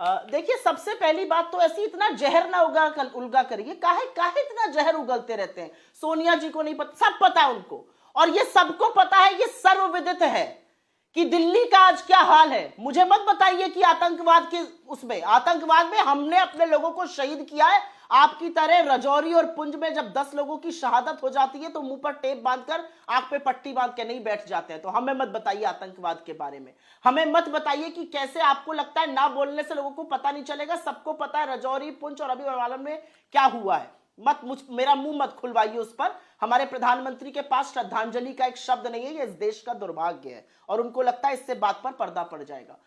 देखिए, सबसे पहली बात तो ऐसी इतना जहर ना उल्गा करिए। काहे काहे इतना जहर उगलते रहते हैं? सोनिया जी को नहीं पता, सब पता है उनको, और ये सबको पता है, ये सर्वविदित है कि दिल्ली का आज क्या हाल है। मुझे मत बताइए कि आतंकवाद के उसमें, आतंकवाद में हमने अपने लोगों को शहीद किया है। आपकी तरह रजौरी और पुंज में जब 10 लोगों की शहादत हो जाती है तो मुंह पर टेप बांधकर, आंख पे पट्टी बांध के नहीं बैठ जाते हैं। तो हमें मत बताइए आतंकवाद के बारे में, हमें मत बताइए कि कैसे आपको लगता है ना बोलने से लोगों को पता नहीं चलेगा। सबको पता है रजौरी, पुंछ और अभी वालम में क्या हुआ है। मेरा मुंह मत खुलवाइए उस पर। हमारे प्रधानमंत्री के पास श्रद्धांजलि का एक शब्द नहीं है। ये इस देश का दुर्भाग्य है और उनको लगता है इससे बात पर पर्दा पड़ जाएगा।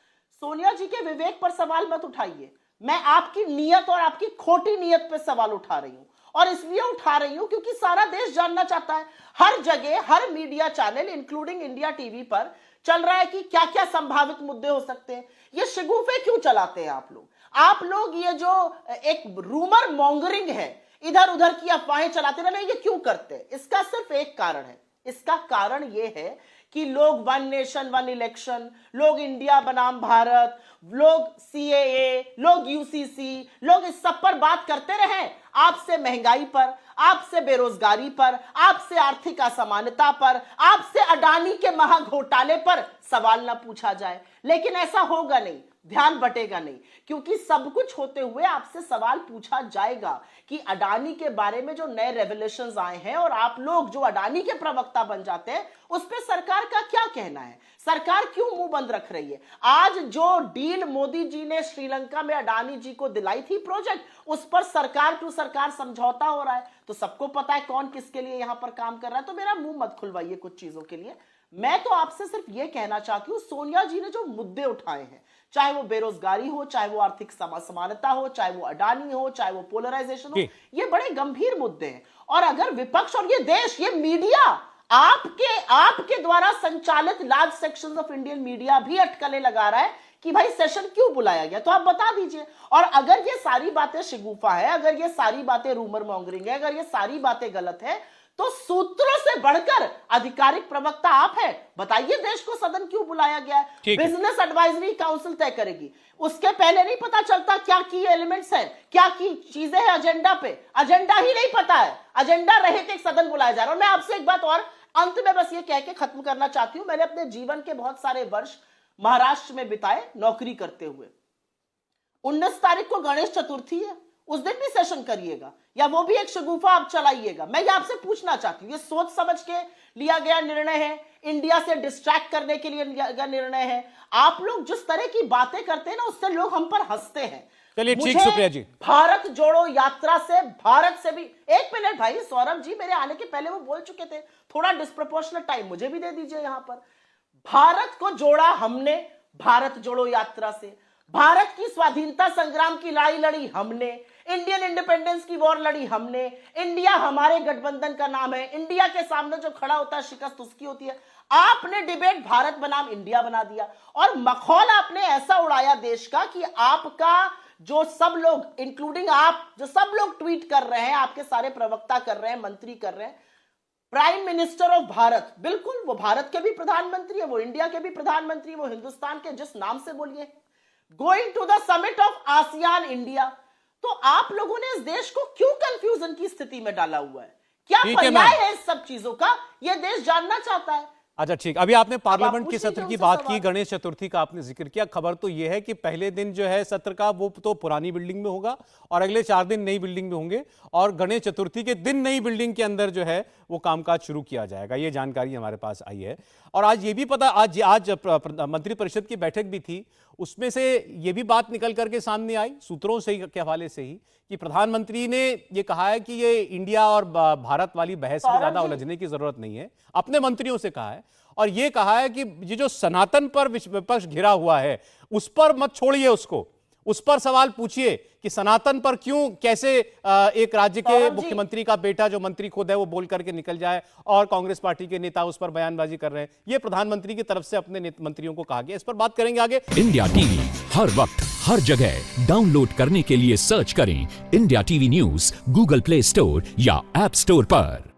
सोनिया जी के विवेक पर सवाल मत उठाइए। मैं आपकी नीयत और आपकी खोटी नीयत पे सवाल उठा रही हूं, और इसलिए उठा रही हूं क्योंकि सारा देश जानना चाहता है। हर जगह, हर media channel including India TV पर चल रहा है कि क्या क्या संभावित मुद्दे हो सकते हैं। ये शिगुफे क्यों चलाते हैं आप लोग ये जो एक रूमर मॉन्गरिंग है, इधर उधर की अफवाहें चलाते रहे, ये क्यों करते हैं? इसका सिर्फ एक कारण है। इसका कारण यह है कि लोग वन नेशन वन इलेक्शन, लोग इंडिया बनाम भारत, लोग सीएए, लोग यूसीसी, लोग इस सब पर बात करते रहे। आपसे महंगाई पर, आपसे बेरोजगारी पर, आपसे आर्थिक असमानता पर, आपसे अडानी के महाघोटाले पर सवाल ना पूछा जाए। लेकिन ऐसा होगा नहीं, ध्यान बटेगा नहीं, क्योंकि सब कुछ होते हुए आपसे सवाल पूछा जाएगा कि अडानी के बारे में जो नए रेवलेशंस आए हैं, और आप लोग जो अडानी के प्रवक्ता बन जाते हैं, उस पर सरकार का क्या कहना है? सरकार क्यों मुंह बंद रख रही है? आज जो डील मोदी जी ने श्रीलंका में अडानी जी को दिलाई थी प्रोजेक्ट, उस पर सरकार टू सरकार समझौता हो रहा है। तो सबको पता है कौन किसके लिए यहां पर काम कर रहा है। तो मेरा मुंह मत खुलवाइए कुछ चीजों के लिए। मैं तो आपसे सिर्फ यह कहना चाहती हूं, सोनिया जी ने जो मुद्दे उठाए हैं, चाहे वो बेरोजगारी हो, चाहे वो आर्थिक समानता हो, चाहे वो अडानी हो, चाहे वो पोलराइजेशन हो, ये बड़े गंभीर मुद्दे हैं। और अगर विपक्ष और ये देश, ये मीडिया, आपके द्वारा संचालित large sections of Indian media भी अटकलें लगा रहा है कि भाई सेशन क्यों बुलाया गया, तो आप बता दीजिए। और अगर ये सारी बातें शिगुफा है, अगर ये सारी बातें रूमर मॉन्गरिंग है, अगर ये सारी बातें गलत है, तो सूत्रों से बढ़कर आधिकारिक प्रवक्ता आप हैं। बताइए देश को सदन क्यों बुलाया गया है? बिजनेस एडवाइजरी काउंसिल तय करेगी, उसके पहले नहीं पता चलता क्या की एलिमेंट्स हैं, क्या की चीजें हैं एजेंडा पे? एजेंडा ही नहीं पता है, एजेंडा रहे थे सदन बुलाया जा रहा है। और मैं आपसे एक बात और अंत में बस ये कह के खत्म करना चाहती हूं। मैंने अपने जीवन के बहुत सारे वर्ष महाराष्ट्र में बिताए नौकरी करते हुए। 19 तारीख को गणेश चतुर्थी है, उस दिन भी सेशन करिएगा या वो भी एक शगुफा आप चलाइएगा? मैं ये आपसे पूछना चाहती हूँ। ये सोच समझ के लिया गया निर्णय है, इंडिया से डिस्ट्रैक्ट करने के लिए लिया गया निर्णय है। आप लोग जिस तरह की बातें करते हैं ना, उससे लोग हम पर हंसते हैं। चलिए ठीक, सुप्रिया जी। भारत जोड़ो यात्रा से, भारत से भी, एक मिनट भाई, सौरभ जी मेरे आने के पहले वो बोल चुके थे, थोड़ा डिस्प्रोपोर्शनल टाइम मुझे भी दे दीजिए। यहां पर भारत को जोड़ा हमने भारत जोड़ो यात्रा से, भारत की स्वाधीनता संग्राम की लड़ाई लड़ी हमने, इंडियन इंडिपेंडेंस की वॉर लड़ी हमने। इंडिया हमारे गठबंधन का नाम है। इंडिया के सामने जो खड़ा होता है शिकस्त उसकी होती है। आपने डिबेट भारत बनाम इंडिया बना दिया और मखौल आपने ऐसा उड़ाया देश का कि आपका जो सब लोग, इंक्लूडिंग आप, जो सब लोग ट्वीट कर रहे हैं, आपके सारे प्रवक्ता कर रहे हैं, मंत्री कर रहे हैं, प्राइम मिनिस्टर ऑफ भारत, बिल्कुल वो भारत के भी प्रधानमंत्री है, वो इंडिया के भी प्रधानमंत्री, वो हिंदुस्तान के जिस नाम से बोलिए, going to the summit of ASEAN India. तो आप लोगों ने इस देश को क्यों कंफ्यूजन की स्थिति में डाला हुआ है? क्या पर्याय है इस सब चीजों का? यह देश जानना चाहता है। अच्छा ठीक, अभी आपने पार्लियामेंट के सत्र की बात की, गणेश चतुर्थी का आपने जिक्र किया। खबर तो यह है कि पहले दिन जो है सत्र का वो तो पुरानी बिल्डिंग में होगा और अगले 4 दिन नई बिल्डिंग में होंगे, और गणेश चतुर्थी के दिन नई बिल्डिंग के अंदर जो है वो कामकाज शुरू किया जाएगा। ये जानकारी हमारे पास आई है। और आज ये भी पता, आज मंत्रिपरिषद की बैठक भी थी, उसमें से ये भी बात निकल करके सामने आई सूत्रों से के हवाले से ही, कि प्रधानमंत्री ने ये कहा है कि ये इंडिया और भारत वाली बहस में ज्यादा उलझने की जरूरत नहीं है, अपने मंत्रियों से कहा है। और ये कहा है कि ये जो सनातन पर विपक्ष घिरा हुआ है, उस पर मत छोड़िए, उसको उस पर सवाल पूछिए कि सनातन पर क्यों, कैसे एक राज्य के मुख्यमंत्री का बेटा जो मंत्री खुद है वो बोल करके निकल जाए और कांग्रेस पार्टी के नेता उस पर बयानबाजी कर रहे हैं। ये प्रधानमंत्री की तरफ से अपने मंत्रियों को कहा गया। इस पर बात करेंगे आगे। इंडिया टीवी हर वक्त हर जगह डाउनलोड करने के लिए सर्च करें India TV news Google play store या ऐप स्टोर पर।